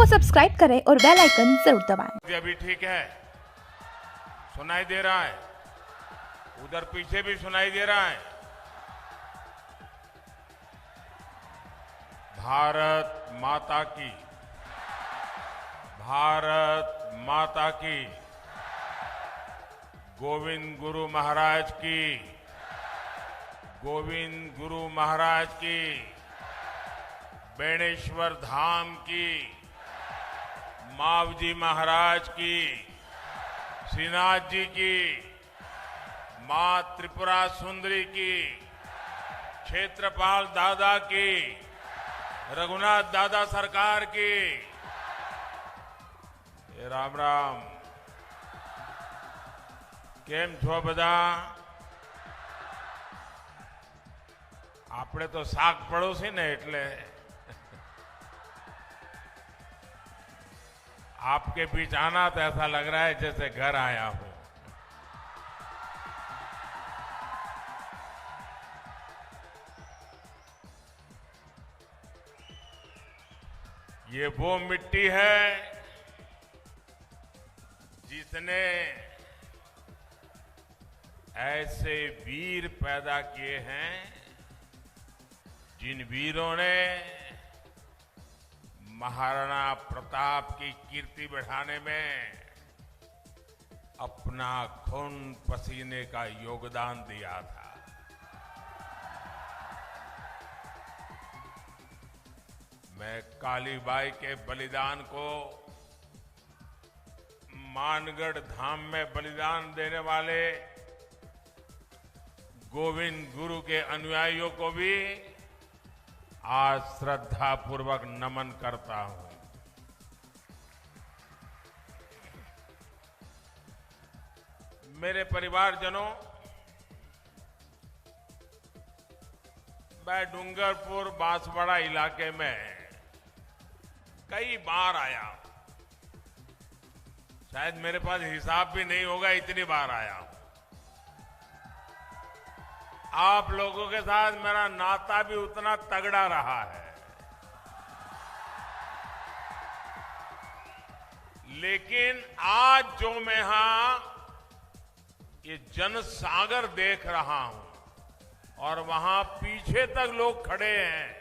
Subscribe करें और bell icon जरूर दबाएं। अभी ठीक है, सुनाई दे रहा है, उधर पीछे भी सुनाई दे रहा है। भारत माता की, भारत माता की, गोविंद गुरु महाराज की, गोविंद गुरु महाराज की, बेणेश्वर धाम की, मावजी महाराज की, श्रीनाथ जी की, मां त्रिपुरा सुंदरी की, क्षेत्रपाल दादा की, रघुनाथ दादा सरकार की। राम राम, केम छो बधा? आपने तो साग पड़ोसी ने એટલે आपके बीच आना तो ऐसा लग रहा है जैसे घर आया हूं। ये वो मिट्टी है जिसने ऐसे वीर पैदा किए हैं, जिन वीरों ने महाराणा प्रताप की कीर्ति बढ़ाने में अपना खून पसीने का योगदान दिया था। मैं कालीबाई के बलिदान को मानगढ़ धाम में बलिदान देने वाले गोविंद गुरु के अनुयायियों को भी आज श्रद्धा पूर्वक नमन करता हूं। मेरे परिवारजनों, मैं डूंगरपुर बांसवाड़ा इलाके में कई बार आया, शायद मेरे पास हिसाब भी नहीं होगा, इतनी बार आया। आप लोगों के साथ मेरा नाता भी उतना तगड़ा रहा है, लेकिन आज जो मैं यहां ये जनसागर देख रहा हूं और वहां पीछे तक लोग खड़े हैं,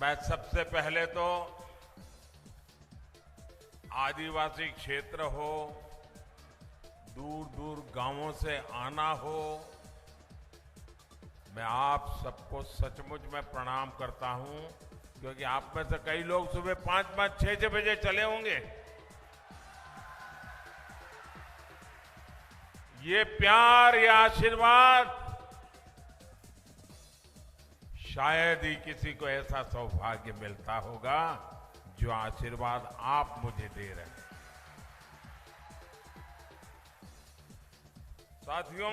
मैं सबसे पहले तो आदिवासी क्षेत्र हो, दूर दूर गांवों से आना हो, मैं आप सबको सचमुच में प्रणाम करता हूं, क्योंकि आप में से कई लोग सुबह 5-5, 6-6 बजे चले होंगे। ये प्यार, ये आशीर्वाद शायद ही किसी को ऐसा सौभाग्य मिलता होगा जो आशीर्वाद आप मुझे दे रहे हैं। साथियों,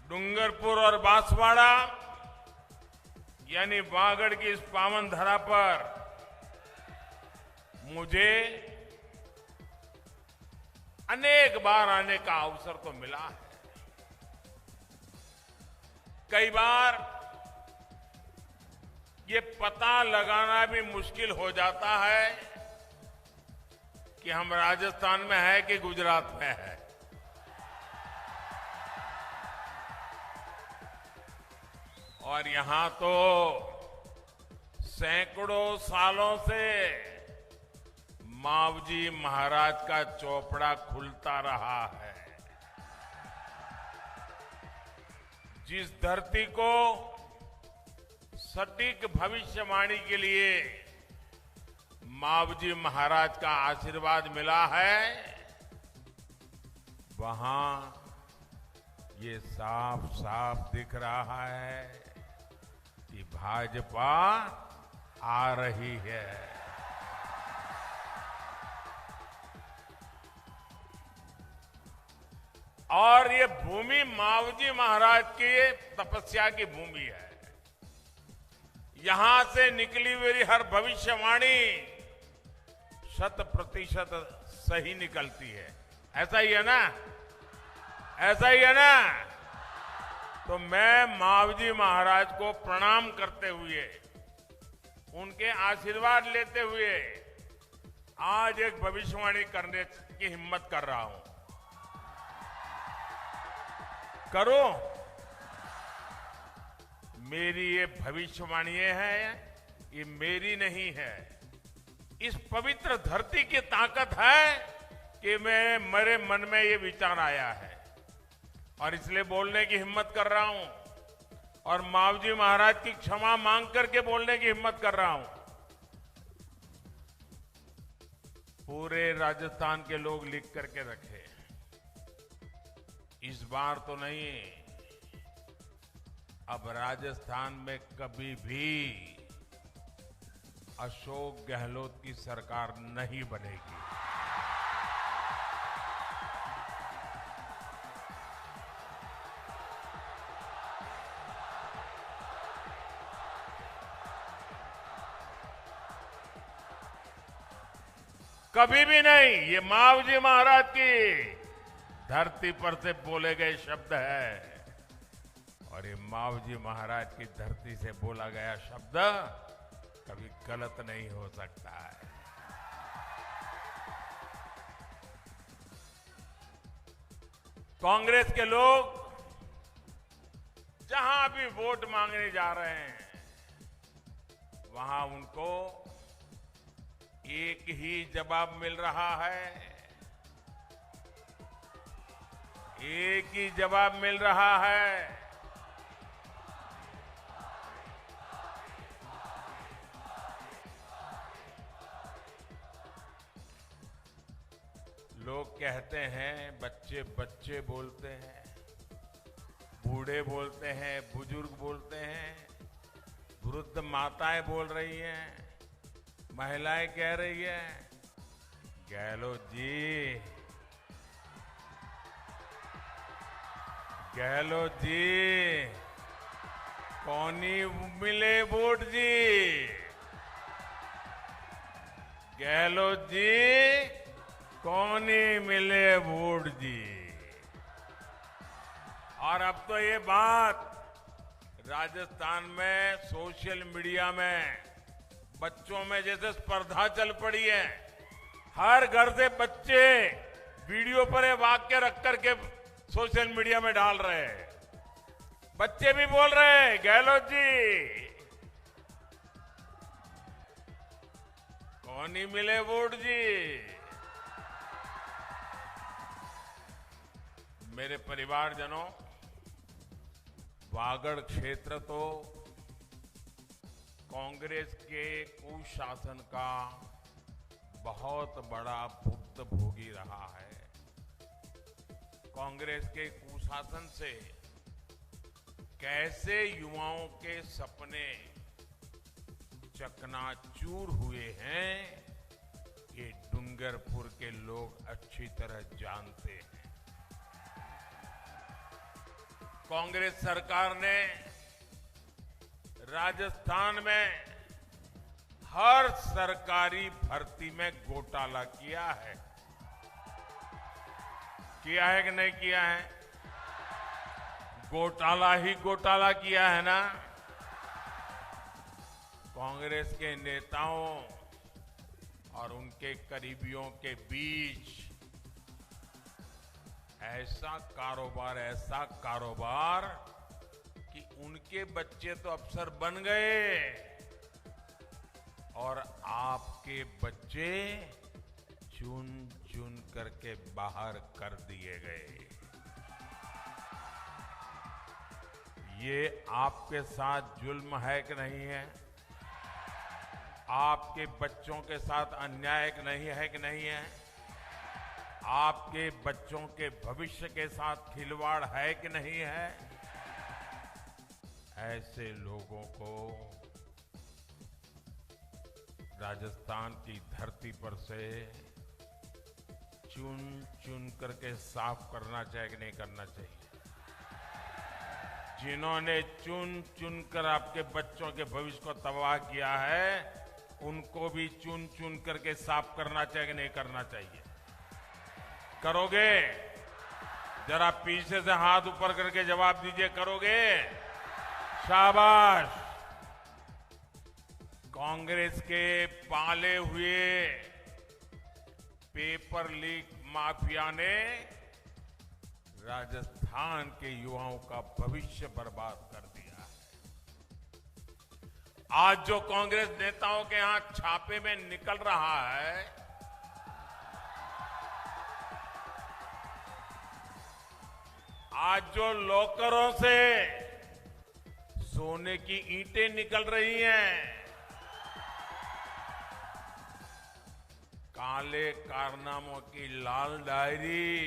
डूंगरपुर और बांसवाड़ा यानी वागड़ की इस पावन धरा पर मुझे अनेक बार आने का अवसर तो मिला है। कई बार ये पता लगाना भी मुश्किल हो जाता है कि हम राजस्थान में है कि गुजरात में है। और यहां तो सैकड़ों सालों से मावजी महाराज का चौपड़ा खुलता रहा है। जिस धरती को सटीक भविष्यवाणी के लिए मावजी महाराज का आशीर्वाद मिला है, वहां ये साफ साफ दिख रहा है कि भाजपा आ रही है। और ये भूमि मावजी महाराज की तपस्या की भूमि है। यहां से निकली हुई हर भविष्यवाणी 100% सही निकलती है। ऐसा ही है ना? ऐसा ही है ना? तो मैं मावजी महाराज को प्रणाम करते हुए, उनके आशीर्वाद लेते हुए आज एक भविष्यवाणी करने की हिम्मत कर रहा हूं। करो। मेरी ये भविष्यवाणी है, ये मेरी नहीं है। इस पवित्र धरती की ताकत है कि मेरे मन में ये विचार आया है और इसलिए बोलने की हिम्मत कर रहा हूं और मावजी महाराज की क्षमा मांग करके बोलने की हिम्मत कर रहा हूं। पूरे राजस्थान के लोग लिख करके रखे, इस बार तो नहीं, अब राजस्थान में कभी भी अशोक गहलोत की सरकार नहीं बनेगी। कभी भी नहीं। ये मावजी महाराज की धरती पर से बोले गए शब्द है और ये मावजी महाराज की धरती से बोला गया शब्द कभी गलत नहीं हो सकता है। कांग्रेस के लोग जहां भी वोट मांगने जा रहे हैं, वहां उनको एक ही जवाब मिल रहा है, एक ही जवाब मिल रहा है। लोग कहते हैं, बच्चे बच्चे बोलते हैं, बूढ़े बोलते हैं, बुजुर्ग बोलते हैं, वृद्ध माताएं बोल रही हैं, महिलाएं कह रही है, गहलोत जी, गहलोत जी, कौनी मिले वोट जी, गहलोत जी, कौनी मिले वोट जी। और अब तो ये बात राजस्थान में सोशल मीडिया में बच्चों में जैसे स्पर्धा चल पड़ी है। हर घर से बच्चे वीडियो पर ये वाक्य रख करके सोशल मीडिया में डाल रहे हैं। बच्चे भी बोल रहे हैं, गहलोत जी, कौन ही मिले वोट जी। मेरे परिवारजनों, वागड़ क्षेत्र तो कांग्रेस के कुशासन का बहुत बड़ा भुक्तभोगी रहा है। कांग्रेस के कुशासन से कैसे युवाओं के सपने चकनाचूर हुए हैं, ये डूंगरपुर के लोग अच्छी तरह जानते हैं। कांग्रेस सरकार ने राजस्थान में हर सरकारी भर्ती में घोटाला किया है। किया है कि नहीं किया है? घोटाला ही घोटाला किया है ना। कांग्रेस के नेताओं और उनके करीबियों के बीच ऐसा कारोबार कि उनके बच्चे तो अफसर बन गए और आपके बच्चे चुन चुन करके बाहर कर दिए गए। ये आपके साथ जुल्म है कि नहीं है? आपके बच्चों के साथ अन्याय नहीं है कि नहीं है? आपके बच्चों के भविष्य के साथ खिलवाड़ है कि नहीं है? ऐसे लोगों को राजस्थान की धरती पर से चुन चुन करके साफ करना चाहिए कि नहीं करना चाहिए? जिन्होंने चुन चुन कर आपके बच्चों के भविष्य को तबाह किया है, उनको भी चुन चुन करके साफ करना चाहिए कि नहीं करना चाहिए? करोगे? जरा पीछे से हाथ ऊपर करके जवाब दीजिए, करोगे? शाबाश। कांग्रेस के पाले हुए पेपर लीक माफिया ने राजस्थान के युवाओं का भविष्य बर्बाद कर दिया है। आज जो कांग्रेस नेताओं के यहां छापे में निकल रहा है, आज जो लॉकरों से सोने की ईंटें निकल रही हैं, काले कारनामों की लाल डायरी,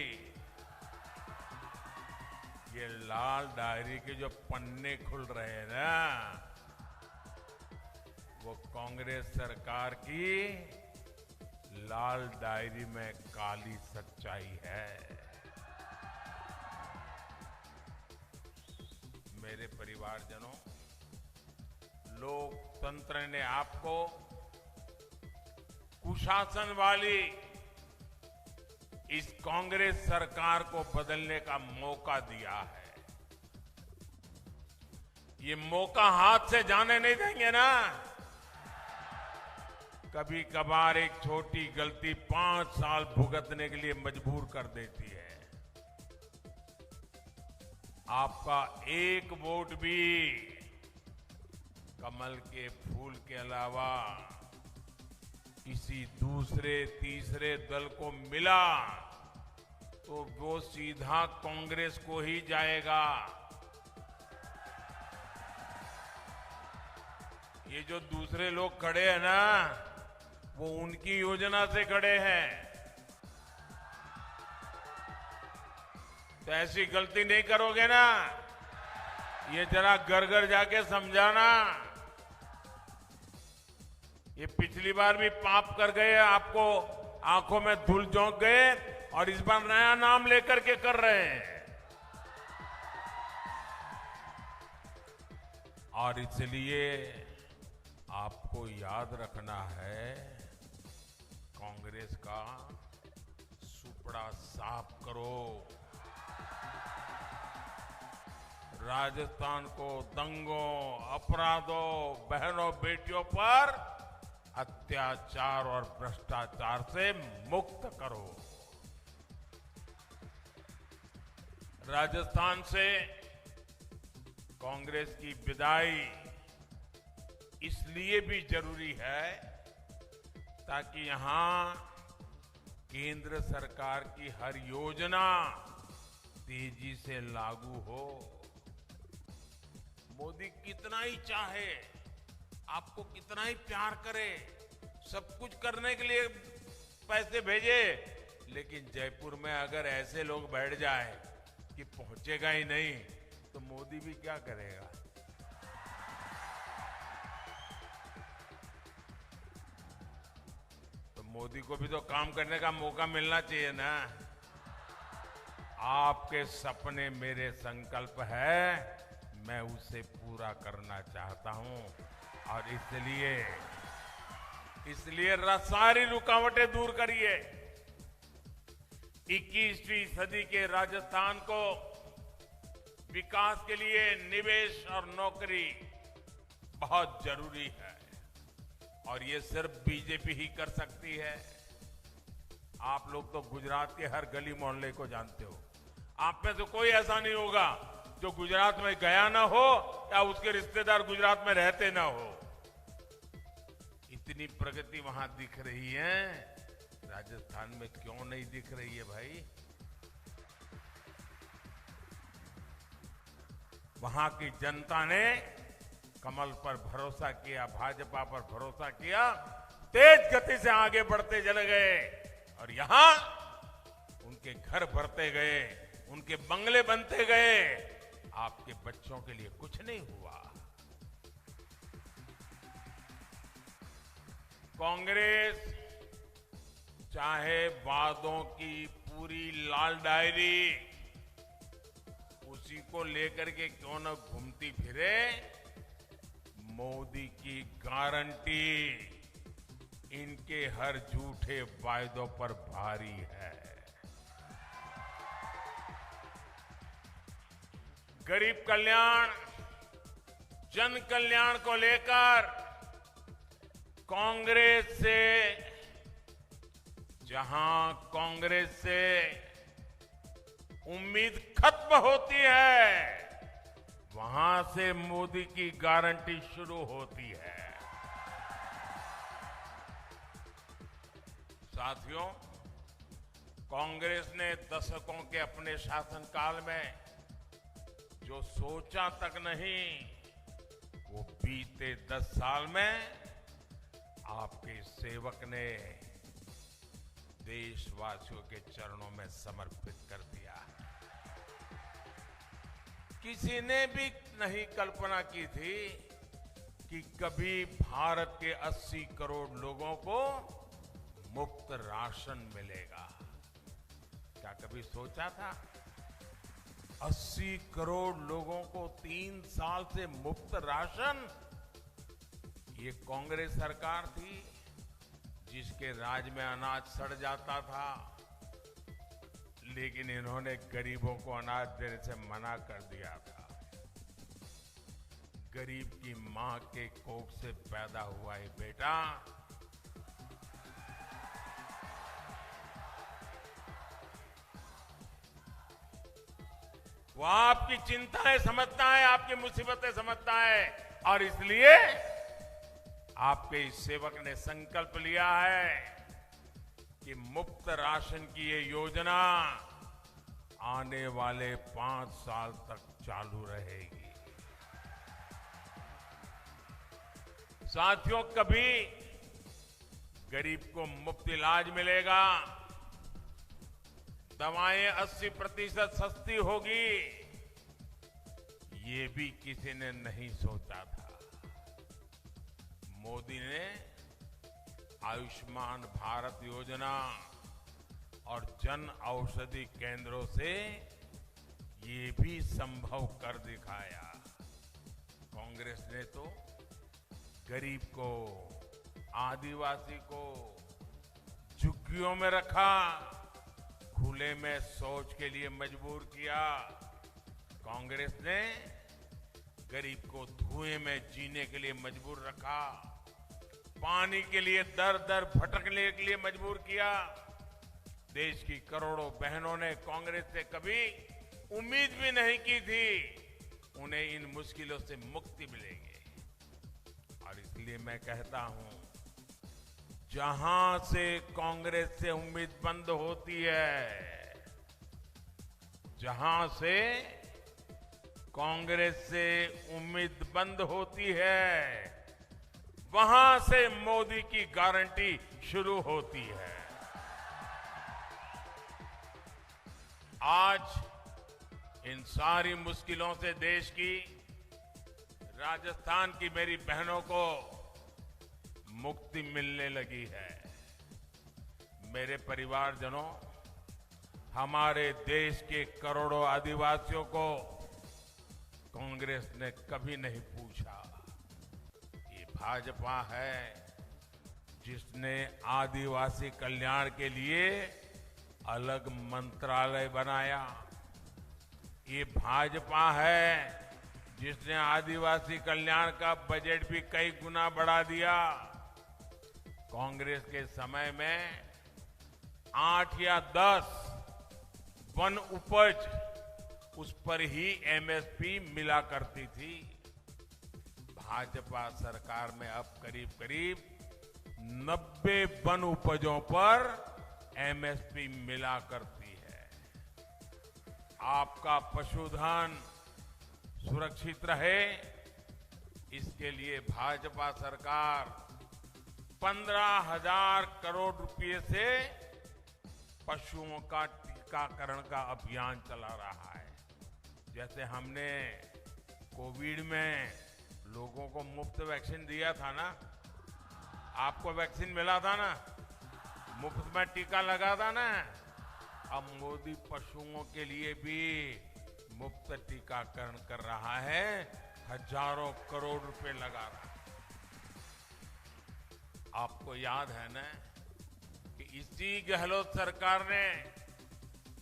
ये लाल डायरी के जो पन्ने खुल रहे हैं ना, वो कांग्रेस सरकार की लाल डायरी में काली सच्चाई है। मेरे परिवारजनों, लोकतंत्र ने आपको कुशासन वाली इस कांग्रेस सरकार को बदलने का मौका दिया है। ये मौका हाथ से जाने नहीं देंगे ना। कभी कभार एक छोटी गलती 5 साल भुगतने के लिए मजबूर कर देती है। आपका एक वोट भी कमल के फूल के अलावा किसी दूसरे तीसरे दल को मिला तो वो सीधा कांग्रेस को ही जाएगा। ये जो दूसरे लोग खड़े हैं ना, वो उनकी योजना से खड़े हैं। तो ऐसी गलती नहीं करोगे ना, ये जरा घर घर जाके समझाना। ये पिछली बार भी पाप कर गए, आपको आंखों में धूल झोंक गए, और इस बार नया नाम लेकर के कर रहे हैं। और इसलिए आपको याद रखना है, कांग्रेस का सुपड़ा साफ करो। राजस्थान को दंगों, अपराधों, बहनों बेटियों पर अत्याचार और भ्रष्टाचार से मुक्त करो। राजस्थान से कांग्रेस की विदाई इसलिए भी जरूरी है ताकि यहां केंद्र सरकार की हर योजना तेजी से लागू हो। मोदी कितना ही चाहे, आपको कितना ही प्यार करे, सब कुछ करने के लिए पैसे भेजे, लेकिन जयपुर में अगर ऐसे लोग बैठ जाए कि पहुंचेगा ही नहीं, तो मोदी भी क्या करेगा? तो मोदी को भी तो काम करने का मौका मिलना चाहिए ना। आपके सपने मेरे संकल्प है, मैं उसे पूरा करना चाहता हूं। और इसलिए सारी रुकावटें दूर करिए। 21वीं सदी के राजस्थान को विकास के लिए निवेश और नौकरी बहुत जरूरी है, और ये सिर्फ बीजेपी ही कर सकती है। आप लोग तो गुजरात के हर गली मोहल्ले को जानते हो। आप में से कोई ऐसा नहीं होगा जो गुजरात में गया ना हो या उसके रिश्तेदार गुजरात में रहते ना हो। इतनी प्रगति वहां दिख रही है, राजस्थान में क्यों नहीं दिख रही है भाई? वहां की जनता ने कमल पर भरोसा किया, भाजपा पर भरोसा किया, तेज गति से आगे बढ़ते चले गए, और यहां उनके घर भरते गए, उनके बंगले बनते गए। आपके बच्चों के लिए कुछ नहीं हुआ। कांग्रेस चाहे वादों की पूरी लाल डायरी उसी को लेकर के क्यों न घूमती फिरे, मोदी की गारंटी इनके हर झूठे वायदों पर भारी है। गरीब कल्याण, जन कल्याण को लेकर कांग्रेस से उम्मीद खत्म होती है, वहां से मोदी की गारंटी शुरू होती है। साथियों, कांग्रेस ने दशकों के अपने शासनकाल में जो सोचा तक नहीं, वो बीते 10 साल में आपके सेवक ने देशवासियों के चरणों में समर्पित कर दिया। किसी ने भी नहीं कल्पना की थी कि कभी भारत के 80 करोड़ लोगों को मुफ्त राशन मिलेगा। क्या कभी सोचा था? 80 करोड़ लोगों को 3 साल से मुफ्त राशन। ये कांग्रेस सरकार थी जिसके राज में अनाज सड़ जाता था, लेकिन इन्होंने गरीबों को अनाज देने से मना कर दिया था। गरीब की मां के कोख से पैदा हुआ ये बेटा वो आपकी चिंताएं समझता है, आपकी मुसीबतें समझता है, और इसलिए आपके इस सेवक ने संकल्प लिया है कि मुफ्त राशन की ये योजना आने वाले 5 साल तक चालू रहेगी। साथियों, कभी गरीब को मुफ्त इलाज मिलेगा, दवाएं 80% सस्ती होगी, ये भी किसी ने नहीं सोचा था। मोदी ने आयुष्मान भारत योजना और जन औषधि केंद्रों से ये भी संभव कर दिखाया। कांग्रेस ने तो गरीब को, आदिवासी को झुग्गियों में रखा, खुले में शौच के लिए मजबूर किया। कांग्रेस ने गरीब को धुएं में जीने के लिए मजबूर रखा, पानी के लिए दर दर भटकने के लिए मजबूर किया। देश की करोड़ों बहनों ने कांग्रेस से कभी उम्मीद भी नहीं की थी उन्हें इन मुश्किलों से मुक्ति मिलेगी। और इसलिए मैं कहता हूं, जहां से कांग्रेस से उम्मीद बंद होती है, जहां से कांग्रेस से उम्मीद बंद होती है, वहां से मोदी की गारंटी शुरू होती है। आज इन सारी मुश्किलों से देश की, राजस्थान की मेरी बहनों को मुक्ति मिलने लगी है। मेरे परिवारजनों, हमारे देश के करोड़ों आदिवासियों को कांग्रेस ने कभी नहीं पूछा। ये भाजपा है जिसने आदिवासी कल्याण के लिए अलग मंत्रालय बनाया। ये भाजपा है जिसने आदिवासी कल्याण का बजट भी कई गुना बढ़ा दिया। कांग्रेस के समय में 8 या 10 वन उपज, उस पर ही एमएसपी मिला करती थी। भाजपा सरकार में अब करीब करीब 90 वन उपजों पर एमएसपी मिला करती है। आपका पशुधन सुरक्षित रहे, इसके लिए भाजपा सरकार 15,000 करोड़ रुपए से पशुओं का टीकाकरण का अभियान चला रहा है। जैसे हमने कोविड में लोगों को मुफ्त वैक्सीन दिया था ना, आपको वैक्सीन मिला था ना, मुफ्त में टीका लगा था ना, अब मोदी पशुओं के लिए भी मुफ्त टीकाकरण कर रहा है, हजारों करोड़ रुपए लगा रहा है। आपको याद है ना कि इसी गहलोत सरकार ने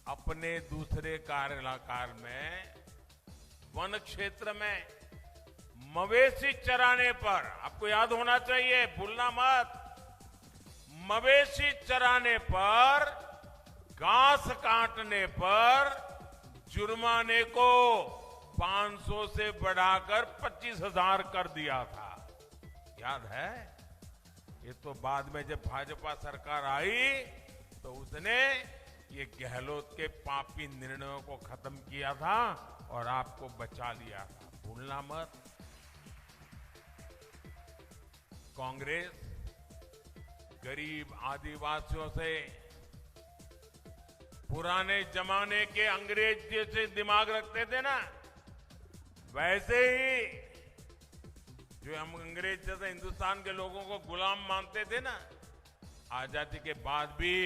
अपने दूसरे कार्यकाल में वन क्षेत्र में मवेशी चराने पर, आपको याद होना चाहिए, भूलना मत, मवेशी चराने पर, घास काटने पर जुर्माने को 500 से बढ़ाकर 25,000 कर दिया था। याद है? ये तो बाद में जब भाजपा सरकार आई तो उसने ये गहलोत के पापी निर्णयों को खत्म किया था और आपको बचा लिया था, भूलना मत। कांग्रेस गरीब आदिवासियों से पुराने जमाने के अंग्रेज जैसे दिमाग रखते थे ना, वैसे ही जो हम अंग्रेज जैसे हिंदुस्तान के लोगों को गुलाम मानते थे ना, आजादी के बाद भी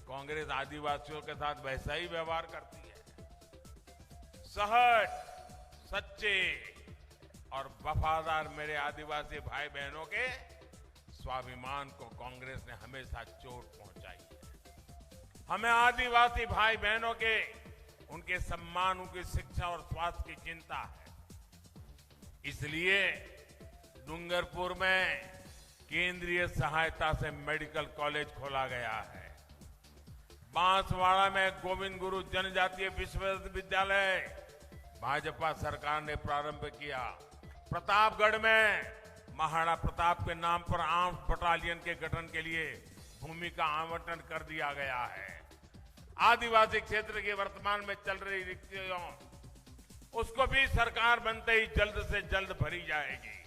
कांग्रेस आदिवासियों के साथ वैसा ही व्यवहार करती है। सहज, सच्चे और वफादार मेरे आदिवासी भाई बहनों के स्वाभिमान को कांग्रेस ने हमेशा चोट पहुंचाई है। हमें आदिवासी भाई बहनों के, उनके सम्मान, उनकी शिक्षा और स्वास्थ्य की चिंता है। इसलिए डूंगरपुर में केंद्रीय सहायता से मेडिकल कॉलेज खोला गया है। बांसवाड़ा में गोविंद गुरु जनजातीय विश्वविद्यालय भाजपा सरकार ने प्रारंभ किया। प्रतापगढ़ में महाराणा प्रताप के नाम पर आर्म्स बटालियन के गठन के लिए भूमि का आवंटन कर दिया गया है। आदिवासी क्षेत्र की वर्तमान में चल रही रिक्तियों, उसको भी सरकार बनते ही जल्द से जल्द भरी जाएगी।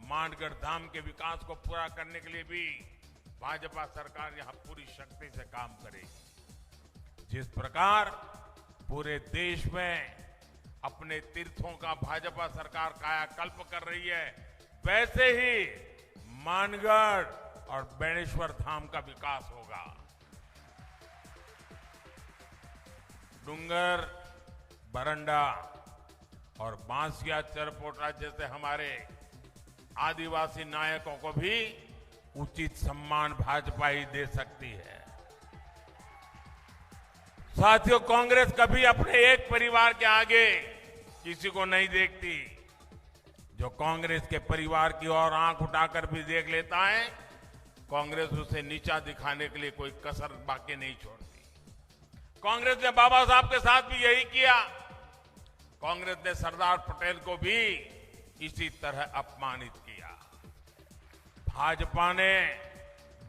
मानगढ़ धाम के विकास को पूरा करने के लिए भी भाजपा सरकार यहां पूरी शक्ति से काम करेगी। जिस प्रकार पूरे देश में अपने तीर्थों का भाजपा सरकार कायाकल्प कर रही है, वैसे ही मानगढ़ और बेणेश्वर धाम का विकास होगा। डूंगर, बरंडा और बांसिया चरपोटा जैसे हमारे आदिवासी नायकों को भी उचित सम्मान भाजपा ही दे सकती है। साथियों, कांग्रेस कभी अपने एक परिवार के आगे किसी को नहीं देखती। जो कांग्रेस के परिवार की ओर आंख उठाकर भी देख लेता है, कांग्रेस उसे नीचा दिखाने के लिए कोई कसर बाकी नहीं छोड़ती। कांग्रेस ने बाबा साहब के साथ भी यही किया। कांग्रेस ने सरदार पटेल को भी इसी तरह अपमानित किया। भाजपा ने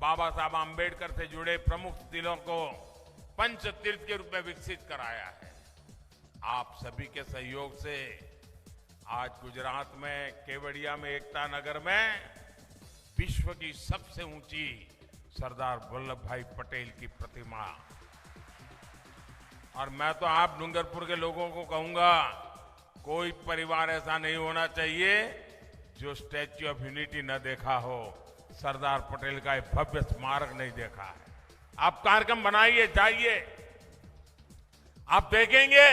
बाबा साहब आंबेडकर से जुड़े प्रमुख तिलों को पंच तीर्थ के रूप में विकसित कराया है। आप सभी के सहयोग से आज गुजरात में केवड़िया में एकता नगर में विश्व की सबसे ऊंची सरदार वल्लभ भाई पटेल की प्रतिमा, और मैं तो आप डूंगरपुर के लोगों को कहूंगा, कोई परिवार ऐसा नहीं होना चाहिए जो स्टैच्यू ऑफ यूनिटी न देखा हो, सरदार पटेल का एक भव्य स्मारक नहीं देखा है। आप कार्यक्रम बनाइए, जाइए, आप देखेंगे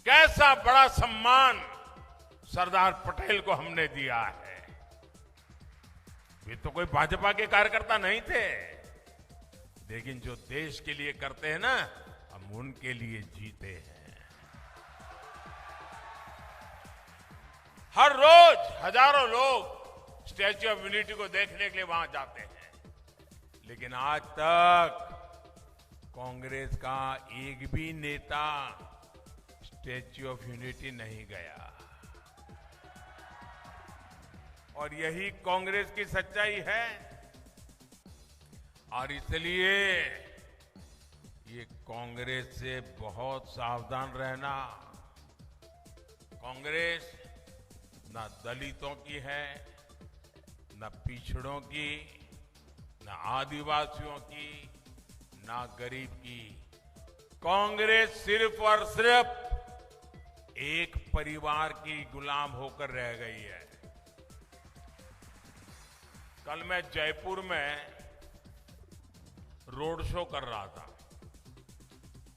कैसा बड़ा सम्मान सरदार पटेल को हमने दिया है। वे तो कोई भाजपा के कार्यकर्ता नहीं थे, लेकिन जो देश के लिए करते हैं ना, हम उनके लिए जीते हैं। हर रोज हजारों लोग स्टैच्यू ऑफ यूनिटी को देखने के लिए वहां जाते हैं, लेकिन आज तक कांग्रेस का एक भी नेता स्टैच्यू ऑफ यूनिटी नहीं गया। और यही कांग्रेस की सच्चाई है। और इसलिए ये कांग्रेस से बहुत सावधान रहना। कांग्रेस न दलितों की है, न पिछड़ों की, न आदिवासियों की, न गरीब की। कांग्रेस सिर्फ और सिर्फ एक परिवार की गुलाम होकर रह गई है। कल मैं जयपुर में रोड शो कर रहा था,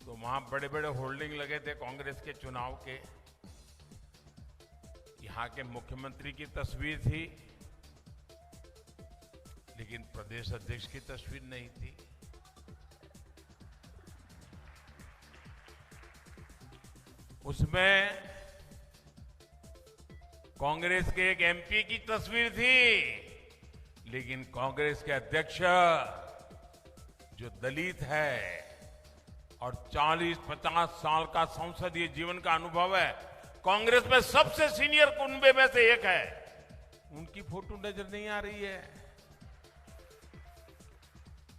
तो वहां बड़े बड़े होर्डिंग लगे थे कांग्रेस के चुनाव के। यहां के मुख्यमंत्री की तस्वीर थी, लेकिन प्रदेश अध्यक्ष की तस्वीर नहीं थी। उसमें कांग्रेस के एक एमपी की तस्वीर थी, लेकिन कांग्रेस के अध्यक्ष जो दलित है और 40-50 साल का संसदीय जीवन का अनुभव है, कांग्रेस में सबसे सीनियर कुनबे में से एक है, उनकी फोटो नजर नहीं आ रही है।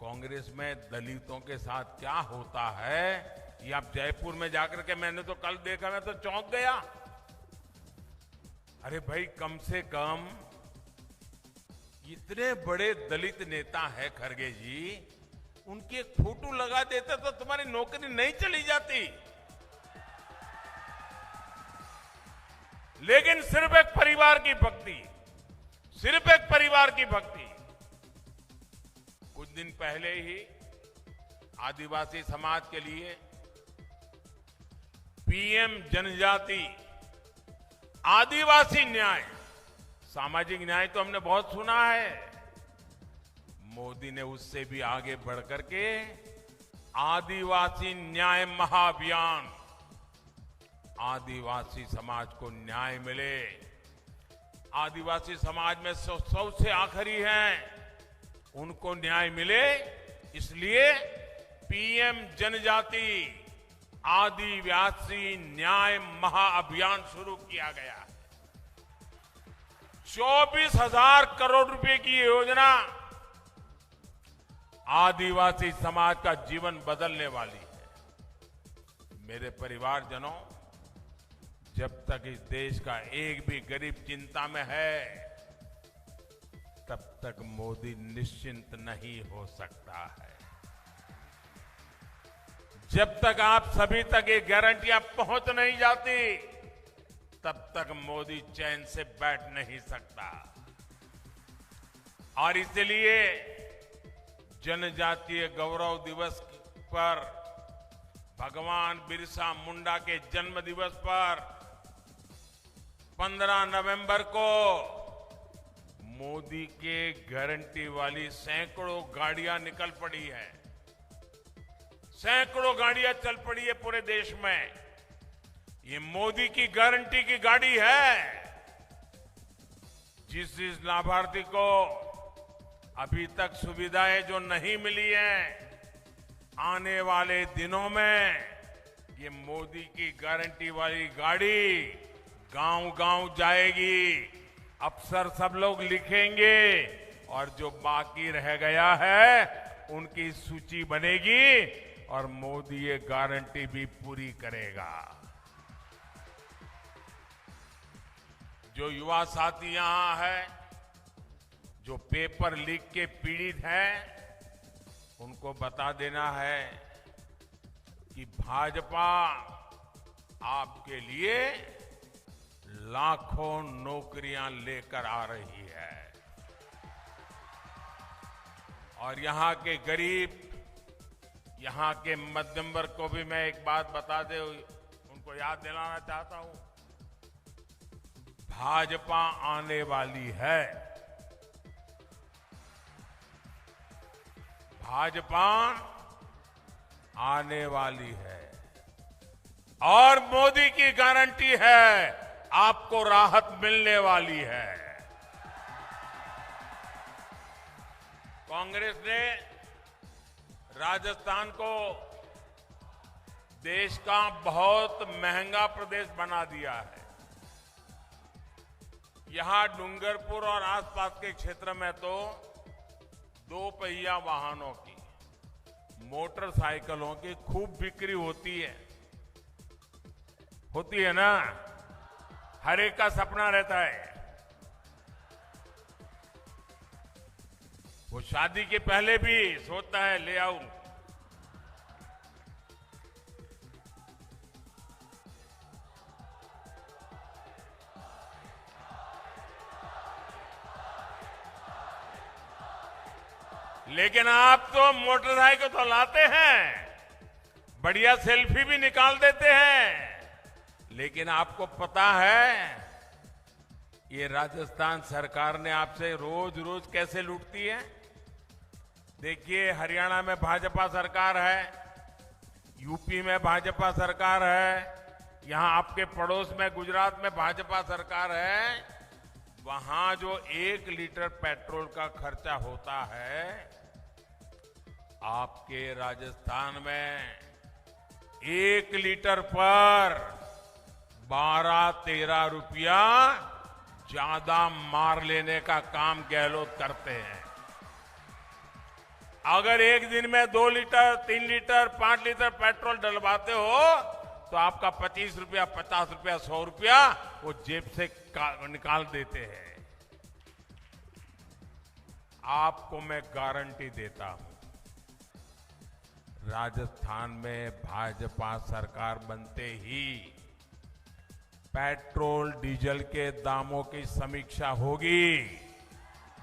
कांग्रेस में दलितों के साथ क्या होता है, ये आप जयपुर में जाकर के, मैंने तो कल देखा, मैं तो चौंक गया। अरे भाई, कम से कम इतने बड़े दलित नेता है खड़गे जी, उनकी एक फोटो लगा देते तो तुम्हारी नौकरी नहीं चली जाती। लेकिन सिर्फ एक परिवार की भक्ति, सिर्फ एक परिवार की भक्ति। कुछ दिन पहले ही आदिवासी समाज के लिए पीएम जनजाति आदिवासी न्याय, सामाजिक न्याय तो हमने बहुत सुना है, मोदी ने उससे भी आगे बढ़कर के आदिवासी न्याय महाअभियान, आदिवासी समाज को न्याय मिले, आदिवासी समाज में सबसे आखिरी हैं, उनको न्याय मिले, इसलिए पीएम जनजाति आदिवासी न्याय महाअभियान शुरू किया गया है। 24,000 करोड़ रुपए की योजना आदिवासी समाज का जीवन बदलने वाली है। मेरे परिवारजनों, जब तक इस देश का एक भी गरीब चिंता में है, तब तक मोदी निश्चिंत नहीं हो सकता है। जब तक आप सभी तक ये गारंटियां पहुंच नहीं जाती, तब तक मोदी चैन से बैठ नहीं सकता। और इसलिए जनजातीय गौरव दिवस पर, भगवान बिरसा मुंडा के जन्म दिवस पर 15 नवंबर को मोदी के गारंटी वाली सैकड़ों गाड़ियां निकल पड़ी हैं, सैकड़ों गाड़ियां चल पड़ी है पूरे देश में। ये मोदी की गारंटी की गाड़ी है। जिस लाभार्थी को अभी तक सुविधाएं जो नहीं मिली हैं, आने वाले दिनों में ये मोदी की गारंटी वाली गाड़ी गांव-गांव जाएगी, अफसर सब लोग लिखेंगे, और जो बाकी रह गया है उनकी सूची बनेगी, और मोदी ये गारंटी भी पूरी करेगा। जो युवा साथी यहां है, जो पेपर लीक के पीड़ित हैं, उनको बता देना है कि भाजपा आपके लिए लाखों नौकरियां लेकर आ रही है। और यहां के गरीब, यहां के मध्यम वर्ग को भी मैं एक बात बता दे, उनको याद दिलाना चाहता हूं, भाजपा आने वाली है। भाजपा आने वाली है, और मोदी की गारंटी है, आपको राहत मिलने वाली है। कांग्रेस ने राजस्थान को देश का बहुत महंगा प्रदेश बना दिया है। यहां डूंगरपुर और आसपास के क्षेत्र में तो 2 पहिया वाहनों की, मोटरसाइकिलों की खूब बिक्री होती है ना। हर एक का सपना रहता है, वो शादी के पहले भी सोचता है ले आऊं। लेकिन आप तो मोटरसाइकिल तो लाते हैं, बढ़िया सेल्फी भी निकाल देते हैं, लेकिन आपको पता है ये राजस्थान सरकार ने आपसे रोज रोज कैसे लूटती है। देखिए, हरियाणा में भाजपा सरकार है, यूपी में भाजपा सरकार है, यहां आपके पड़ोस में गुजरात में भाजपा सरकार है। वहां जो 1 लीटर पेट्रोल का खर्चा होता है, आपके राजस्थान में 1 लीटर पर 12-13 रुपया ज्यादा मार लेने का काम गहलोत करते हैं। अगर एक दिन में 2 लीटर, 3 लीटर, 5 लीटर पेट्रोल डलवाते हो तो आपका 25 रुपया, 50 रुपया, 100 रुपया वो जेब से निकाल देते हैं। आपको मैं गारंटी देता हूं, राजस्थान में भाजपा सरकार बनते ही पेट्रोल डीजल के दामों की समीक्षा होगी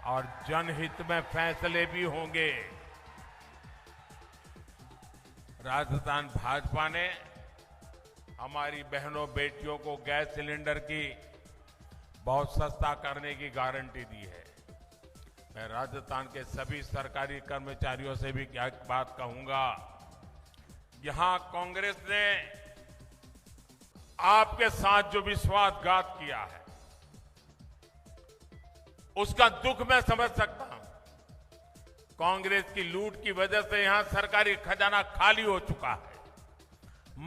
और जनहित में फैसले भी होंगे। राजस्थान भाजपा ने हमारी बहनों बेटियों को गैस सिलेंडर की बहुत सस्ता करने की गारंटी दी है। मैं राजस्थान के सभी सरकारी कर्मचारियों से भी क्या बात कहूंगा, यहां कांग्रेस ने आपके साथ जो विश्वासघात किया है उसका दुख मैं समझ सकता हूं। कांग्रेस की लूट की वजह से यहां सरकारी खजाना खाली हो चुका है।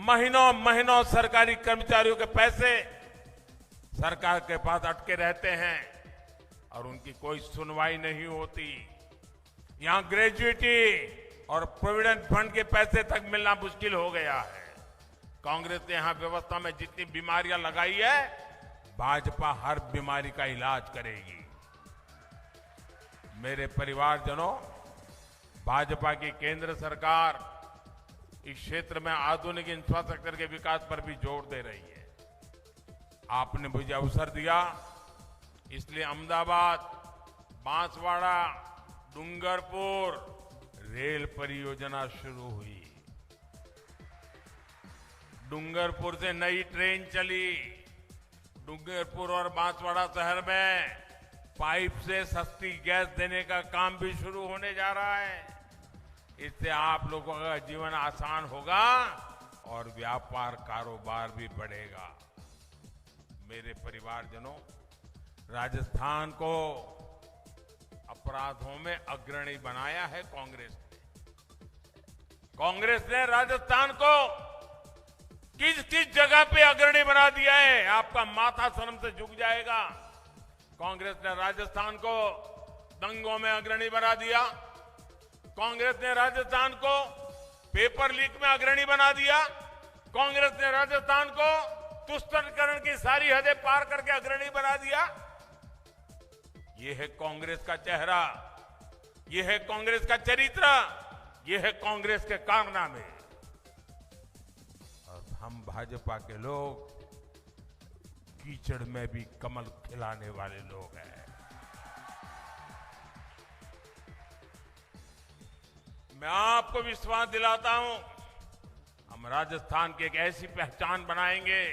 महीनों महीनों सरकारी कर्मचारियों के पैसे सरकार के पास अटके रहते हैं और उनकी कोई सुनवाई नहीं होती। यहां ग्रेजुएटी और प्रोविडेंट फंड के पैसे तक मिलना मुश्किल हो गया है। कांग्रेस ने यहां व्यवस्था में जितनी बीमारियां लगाई है, भाजपा हर बीमारी का इलाज करेगी। मेरे परिवारजनों, भाजपा की केंद्र सरकार इस क्षेत्र में आधुनिक इंफ्रास्ट्रक्चर के विकास पर भी जोर दे रही है। आपने मुझे अवसर दिया, इसलिए अहमदाबाद, बांसवाड़ा, डूंगरपुर रेल परियोजना शुरू हुई। डूंगरपुर से नई ट्रेन चली। डूंगरपुर और बांसवाड़ा शहर में पाइप से सस्ती गैस देने का काम भी शुरू होने जा रहा है। इससे आप लोगों का जीवन आसान होगा और व्यापार कारोबार भी बढ़ेगा। मेरे परिवारजनों, राजस्थान को अपराधों में अग्रणी बनाया है कांग्रेस ने। कांग्रेस ने राजस्थान को किस किस जगह पे अग्रणी बना दिया है, आपका माथा शर्म से झुक जाएगा। कांग्रेस ने राजस्थान को दंगों में अग्रणी बना दिया। कांग्रेस ने राजस्थान को पेपर लीक में अग्रणी बना दिया। कांग्रेस ने राजस्थान को तुष्टिकरण की सारी हदें पार करके अग्रणी बना दिया। यह है कांग्रेस का चेहरा, यह है कांग्रेस का चरित्र, यह है कांग्रेस के कारनामे। और हम भाजपा के लोग कीचड़ में भी कमल खिलाने वाले लोग हैं। मैं आपको विश्वास दिलाता हूं, हम राजस्थान की एक ऐसी पहचान बनाएंगे।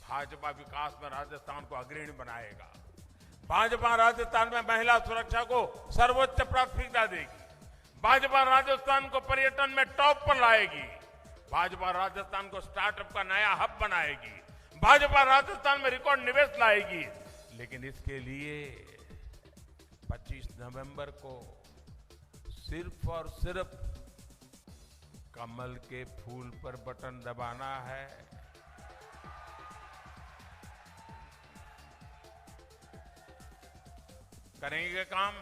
भाजपा विकास में राजस्थान को अग्रणी बनाएगा। भाजपा राजस्थान में महिला सुरक्षा को सर्वोच्च प्राथमिकता देगी। भाजपा राजस्थान को पर्यटन में टॉप पर लाएगी। भाजपा राजस्थान को स्टार्टअप का नया हब बनाएगी। भाजपा राजस्थान में रिकॉर्ड निवेश लाएगी। लेकिन इसके लिए 25 नवंबर को सिर्फ और सिर्फ कमल के फूल पर बटन दबाना है। करेंगे काम,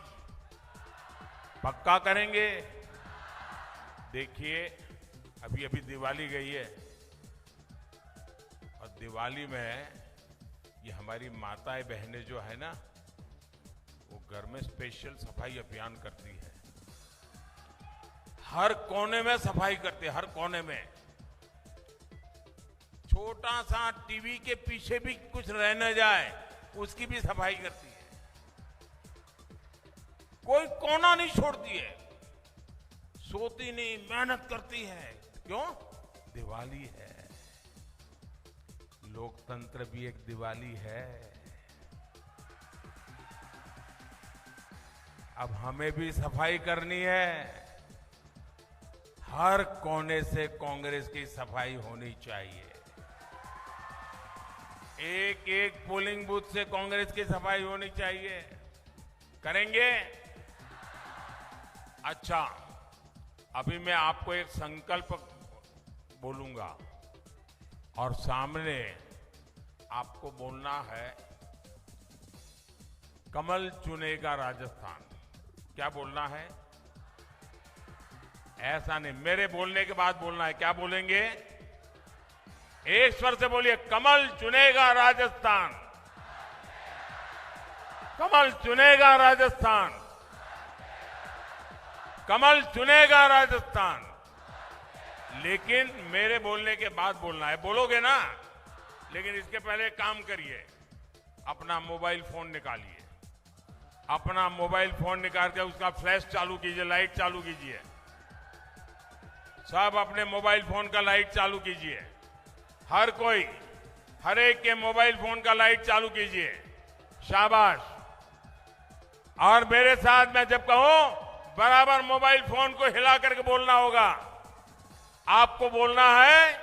पक्का करेंगे। देखिए, अभी अभी दिवाली गई है और दिवाली में ये हमारी माताएं बहनें जो है ना, वो घर में स्पेशल सफाई अभियान करती है। हर कोने में सफाई करती है, हर कोने में। छोटा सा टीवी के पीछे भी कुछ रह न जाए, उसकी भी सफाई करती है। कोई कोना नहीं छोड़ती है। सोती नहीं, मेहनत करती है। क्यों? दिवाली है। लोकतंत्र भी एक दिवाली है। अब हमें भी सफाई करनी है। हर कोने से कांग्रेस की सफाई होनी चाहिए। एक एक पोलिंग बूथ से कांग्रेस की सफाई होनी चाहिए। करेंगे? अच्छा, अभी मैं आपको एक संकल्प बोलूंगा और सामने आपको बोलना है, कमल चुनेगा राजस्थान। क्या बोलना है? ऐसा नहीं, मेरे बोलने के बाद बोलना है। क्या बोलेंगे? एक स्वर से बोलिए, कमल चुनेगा राजस्थान। कमल चुनेगा राजस्थान। कमल चुनेगा राजस्थान। लेकिन मेरे बोलने के बाद बोलना है। बोलोगे ना? लेकिन इसके पहले काम करिए। अपना मोबाइल फोन निकालिए। अपना मोबाइल फोन निकाल के उसका फ्लैश चालू कीजिए, लाइट चालू कीजिए। सब अपने मोबाइल फोन का लाइट चालू कीजिए। हर कोई, हर एक के मोबाइल फोन का लाइट चालू कीजिए। शाबाश। और मेरे साथ मैं जब कहूं, बराबर मोबाइल फोन को हिला करके बोलना होगा। आपको बोलना है,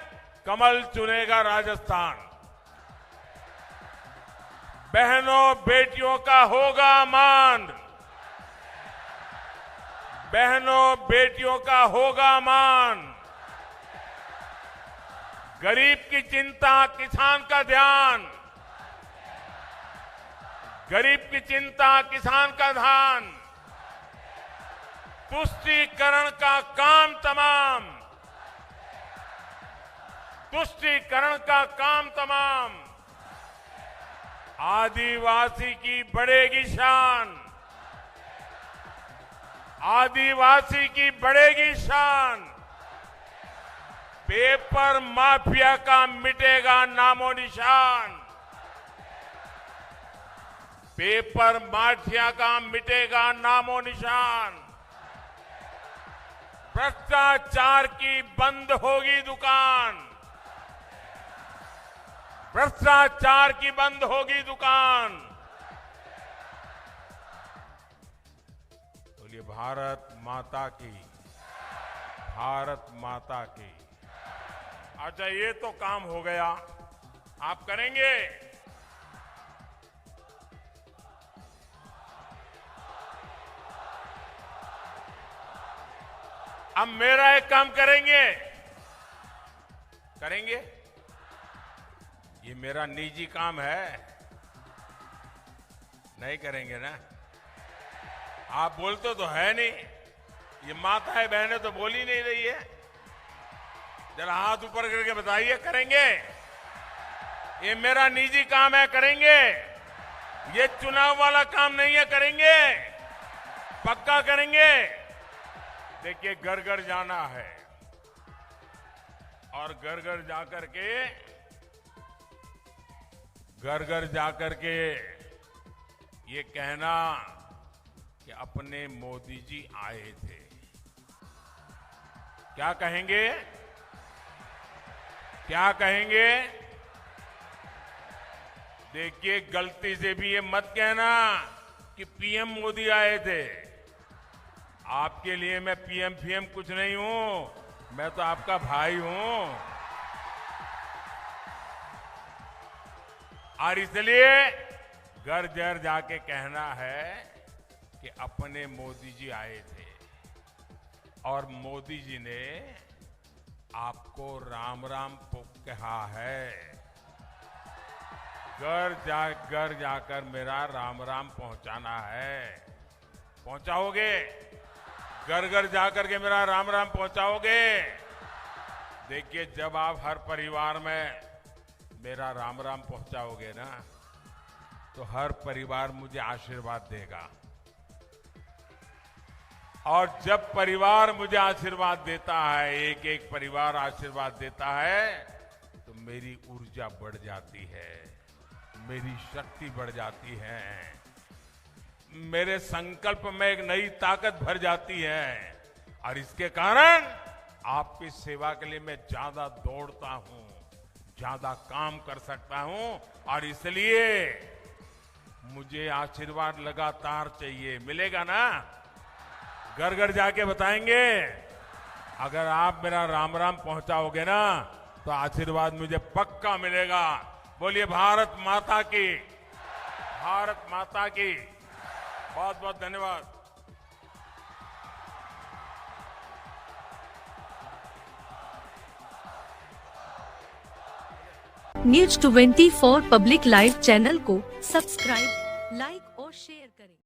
कमल चुनेगा राजस्थान। बहनों बेटियों का होगा मान। बहनों बेटियों का होगा मान। गरीब की चिंता, किसान का ध्यान। गरीब की चिंता, किसान का ध्यान। तुष्टीकरण का काम तमाम। तुष्टीकरण का काम तमाम। आदिवासी की बढ़ेगी शान। आदिवासी की बढ़ेगी शान। पेपर माफिया का मिटेगा नामो निशान। पेपर माफिया का मिटेगा नामो निशान। भ्रष्टाचार की बंद होगी दुकान। भ्रष्टाचार की बंद होगी दुकान। बोलिए भारत माता की। भारत माता की। अच्छा, ये तो काम हो गया। आप करेंगे? अब मेरा एक काम करेंगे? करेंगे? ये मेरा निजी काम है। नहीं करेंगे ना? आप बोलते तो है नहीं। ये माताएं बहनें तो बोल ही नहीं रही है। जरा हाथ ऊपर करके बताइए, करेंगे? ये मेरा निजी काम है, करेंगे? ये चुनाव वाला काम नहीं है, करेंगे? पक्का करेंगे? देखिए, घर घर जाना है और घर घर जाकर के, घर घर जाकर के ये कहना कि अपने मोदी जी आए थे। क्या कहेंगे? क्या कहेंगे? देखिए, गलती से भी ये मत कहना कि पीएम मोदी आए थे। आपके लिए मैं पीएम फीएम कुछ नहीं हूं। मैं तो आपका भाई हूं। और इसलिए घर घर जाके कहना है कि अपने मोदी जी आए थे और मोदी जी ने आपको राम राम कहा है। घर जाकर मेरा राम राम पहुंचाना है। पहुंचाओगे? घर घर जाकर के मेरा राम राम पहुंचाओगे? देखिए, जब आप हर परिवार में मेरा राम राम पहुंचाओगे ना, तो हर परिवार मुझे आशीर्वाद देगा। और जब परिवार मुझे आशीर्वाद देता है, एक एक परिवार आशीर्वाद देता है, तो मेरी ऊर्जा बढ़ जाती है, मेरी शक्ति बढ़ जाती है, मेरे संकल्प में एक नई ताकत भर जाती है और इसके कारण आपकी सेवा के लिए मैं ज्यादा दौड़ता हूं, ज्यादा काम कर सकता हूं और इसलिए मुझे आशीर्वाद लगातार चाहिए। मिलेगा ना? घर घर जाके बताएंगे। अगर आप मेरा राम राम पहुंचाओगे ना तो आशीर्वाद मुझे पक्का मिलेगा। बोलिए भारत माता की, भारत माता की। बहुत बहुत धन्यवाद। News 24 पब्लिक लाइव चैनल को सब्सक्राइब, लाइक